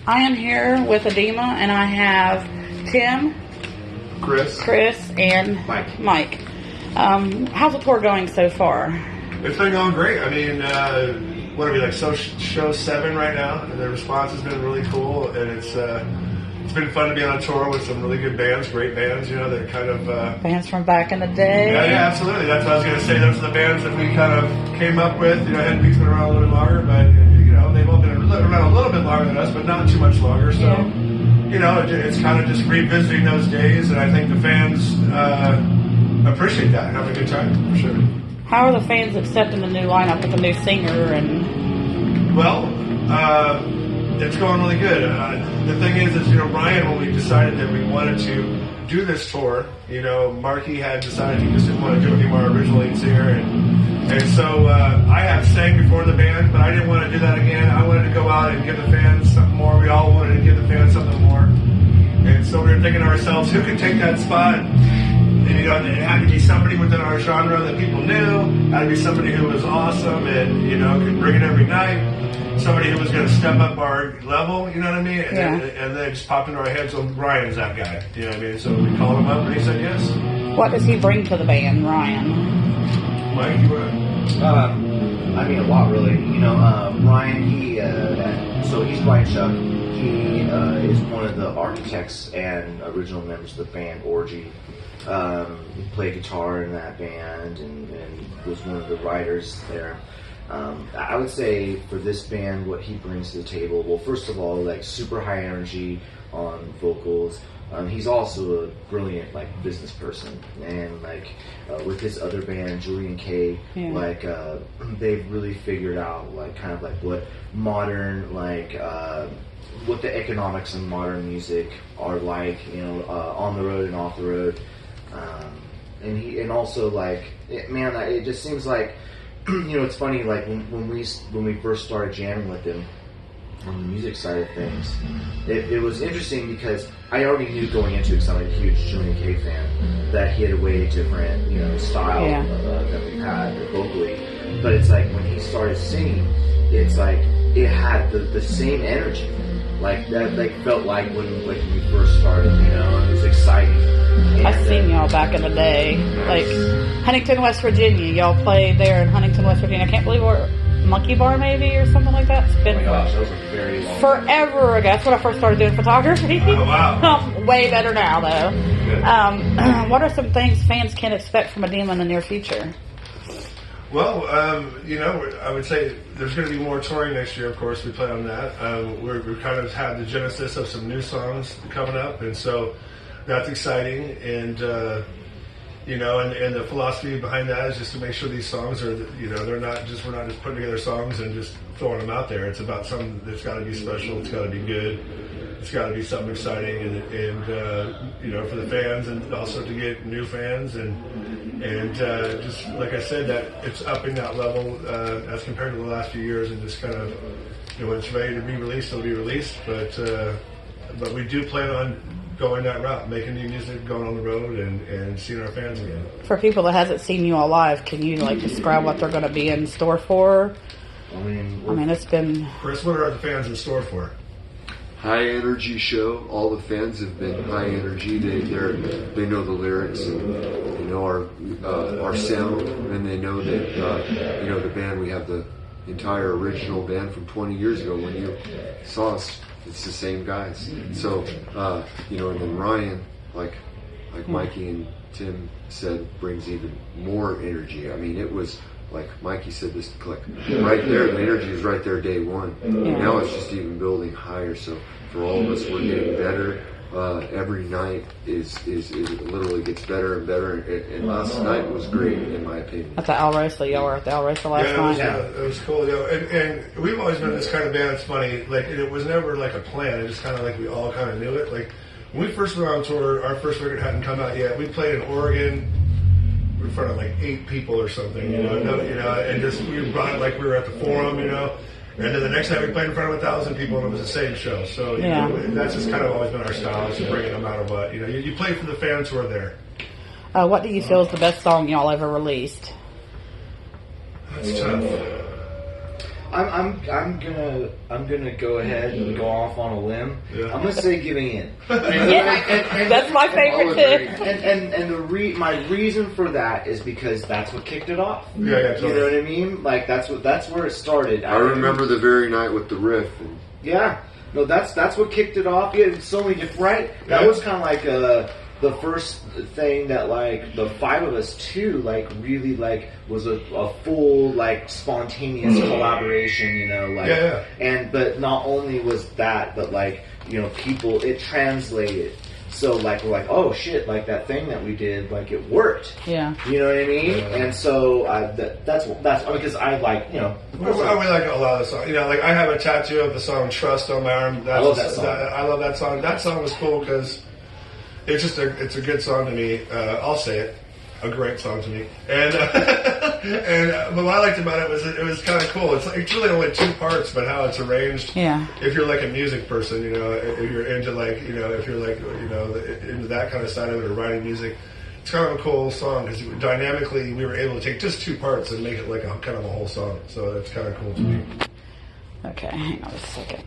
I am here with Adema, and I have Tim, Chris, and Mike. How's the tour going so far? It's been going great. I mean, what are we, like show 7 right now? And the response has been really cool, and it's been fun to be on a tour with some really good bands, great bands, you know, that kind of... bands from back in the day. Yeah, absolutely. That's what I was going to say. Those are the bands that we kind of came up with. You know, Headbeat's been around a little bit longer, but, you know, they've all been around a little bit longer than us, but not too much longer. So, you know, it's kind of just revisiting those days, and I think the fans appreciate that and have a good time, for sure. How are the fans accepting the new lineup with the new singer? Well, it's going really good. The thing is, you know, Ryan, when we decided that we wanted to do this tour, you know, Marky had decided he just didn't want to do it anymore, original lead singer, and so I have sang before the band, but I didn't want to do that again. I wanted to go out and give the fans something more. We all wanted to give the fans something more, and so we were thinking to ourselves, who could take that spot? And, you know, it had to be somebody within our genre that people knew. It had to be somebody who was awesome and, you know, could bring it every night. Somebody who was going to step up our level, you know what I mean? And, and then it just popped into our heads, so Ryan's that guy, you know what I mean? So we called him up and he said yes. What does he bring to the band, Ryan? Mike, you want to? I mean, a lot, really. You know, Ryan, so he's Ryan Chuck. He is one of the architects and original members of the band Orgy. He played guitar in that band and was one of the writers there. I would say for this band, what he brings to the table, well, first of all, like super high energy on vocals. He's also a brilliant like business person, and like with his other band, Julian K, like they've really figured out like kind of like what modern like what the economics of modern music are like, you know, on the road and off the road. And also like it just seems like. You know, it's funny, like, when we first started jamming with him on the music side of things, it was interesting because I already knew going into it, because I'm a huge Julian K fan, that he had a way different, you know, style than we had vocally. But it's like, when he started singing, it's like, it had the same energy. Like, that like felt like when we first started, you know, and it was exciting. I've seen y'all back in the day, like Huntington, West Virginia. Y'all played there in Huntington, West Virginia. I can't believe we're Monkey Bar maybe or something like that. It's been that was a very long forever ago. That's when I first started doing photography. Oh, wow. Way better now, though. What are some things fans can expect from Adema in the near future? Well, you know, I would say there's going to be more touring next year, of course. We plan on that. We kind of had the genesis of some new songs coming up, and so that's exciting. And, you know, and the philosophy behind that is just to make sure these songs are, you know, we're not just putting together songs and just throwing them out there. It's about something that's got to be special. It's got to be good. It's got to be something exciting, and you know, for the fans, and also to get new fans, and just like I said, that it's upping that level as compared to the last few years, and just kind of, you know, when it's ready to be released, it'll be released. But we do plan on going that route, making new music, going on the road, and seeing our fans again. For people that hasn't seen you all live, can you like describe what they're going to be in store for? I mean, it's been. Chris, what are the fans in store for? High energy show. All the fans have been high energy. They know the lyrics, and they know our sound, and they know that you know the band. We have the entire original band from 20 years ago when you saw us. It's the same guys. So you know, and then Ryan, like Mikey and Tim said, brings even more energy. I mean, it was. Like Mikey said, this click right there. The energy is right there, day one. Now it's just even building higher. So for all of us, we're getting better. Every night is literally gets better and better. And last night was great, in my opinion. At the El Rosa, y'all were at the El Rosa last night. It was cool. You know, and we've always been this kind of band. It's funny. Like it was never like a plan. It just kind of like we all kind of knew it. Like when we first went on tour, our first record hadn't come out yet. We played in Oregon. In front of like 8 people or something, you know, and just we brought it like we were at the Forum, you know, and then the next night we played in front of 1,000 people and it was the same show. So you know, that's just kind of always been our style, is to bring it no matter what. You know, you play for the fans who are there. What do you feel is the best song y'all ever released? That's tough. I'm gonna go ahead and go off on a limb. Yeah. I'm gonna say Giving In. Yeah, that's my favorite too. And my reason for that is because that's what kicked it off. Yeah, totally. You know what I mean? Like that's where it started. I remember the very night with the riff. And Yeah, no, that's what kicked it off. Yeah, it's so many different. Right? That Yeah. was kind of like the first thing that like the five of us too like really like was a full like spontaneous collaboration. You know, like Yeah. and but not only was that, but like you know people it translated. So like we're like, oh shit, like that thing that we did, like it worked. Yeah. You know what I mean? And so that's because I like you know. We like a lot of the songs. You know, like I have a tattoo of the song "Trust" on my arm. I love that song. I love that song. That song was cool because it's just it's a good song to me. I'll say it, a great song to me. And but what I liked about it was kind of cool. It's really only two parts, but how it's arranged. Yeah. If you're like a music person, you know, if you're into like you know, if you're like you know into that kind of side of it or writing music. It's kind of a cool song because dynamically we were able to take just two parts and make it like a kind of a whole song. So it's kind of cool to me. Okay, hang on a second.